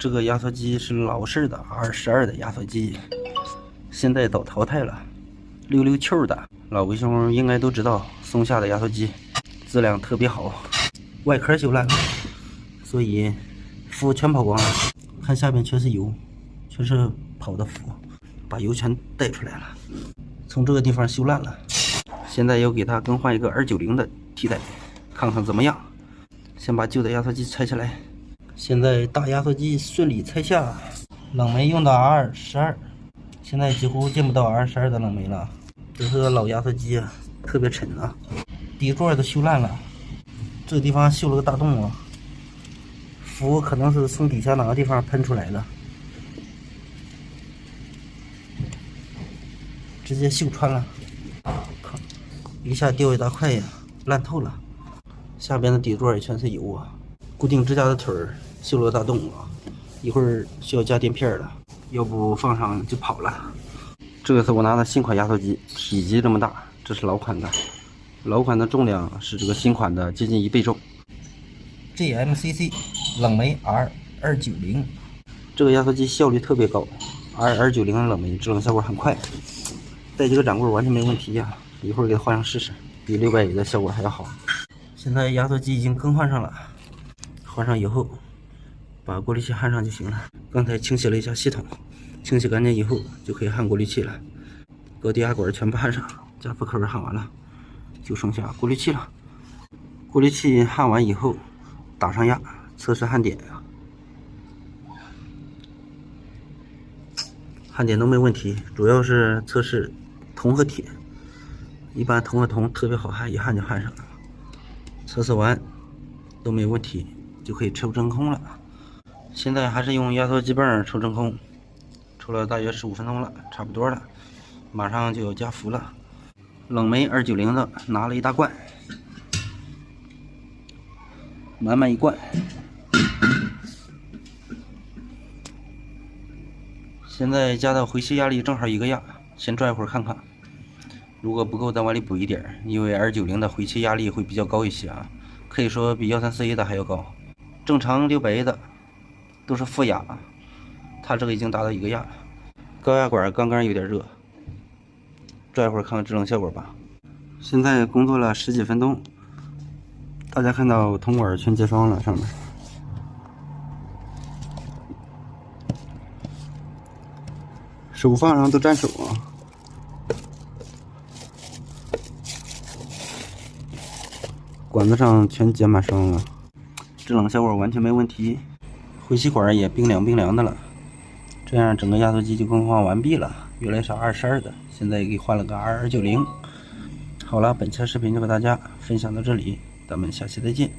这个压缩机是老式的R12的压缩机，现在都淘汰了。66Q 的老龟兄应该都知道，松下的压缩机质量特别好，外壳修烂了，所以符全跑光了。看下面全是油，全是跑的符，把油全带出来了。从这个地方修烂了，现在要给它更换一个290的替代，看看怎么样。先把旧的压缩机拆下来。现在大压缩机顺利拆下，冷媒用的 R12，现在几乎见不到 R12的冷媒了。这是个老压缩机啊，特别沉啊，底座都修烂了，这个地方修了个大洞啊，符可能是从底下哪个地方喷出来的，直接锈穿了，靠，一下掉一大块呀，烂透了。下边的底座也全是油啊，固定支架的腿儿锈了个大洞啊，一会儿需要加垫片了，要不放上就跑了。这个是我拿的新款压缩机，体积这么大，这是老款的，老款的重量是这个新款的接近1倍重。GMCC 冷媒 R290，这个压缩机效率特别高，R290的冷媒制冷效果很快，带几个掌柜完全没问题呀，一会儿给它换上试试，比600的效果还要好。现在压缩机已经更换上了，换上以后把过滤器焊上就行了。刚才清洗了一下系统，清洗干净以后就可以焊过滤器了。高低压管全部焊上，加氟口焊完了，就剩下过滤器了。过滤器焊完以后打上压，测试焊点，焊点都没问题，主要是测试铜和铁，一般铜和铜特别好焊，一焊就焊上了。测试完都没问题，就可以抽真空了。现在还是用压缩机泵抽真空，抽了大约15分钟了，差不多了，马上就要加氟了。冷媒290的拿了一大罐，满满一罐。现在加到回吸压力正好1个压，先转一会儿看看，如果不够再往里补一点，因为 R90的回气压力会比较高一些啊，可以说比134A 的还要高。正常600A 的都是负压，它这个已经达到1个压了。高压管刚刚有点热，转一会儿看看制冷效果吧。现在工作了10几分钟，大家看到铜管全结霜了，上面手放上都沾手啊。管子上全结满霜了，制冷效果完全没问题，回吸管也冰凉冰凉的了。这样整个压缩机就更换完毕了，原来是 R12的，现在给换了个 R290。好了，本期视频就给大家分享到这里，咱们下期再见。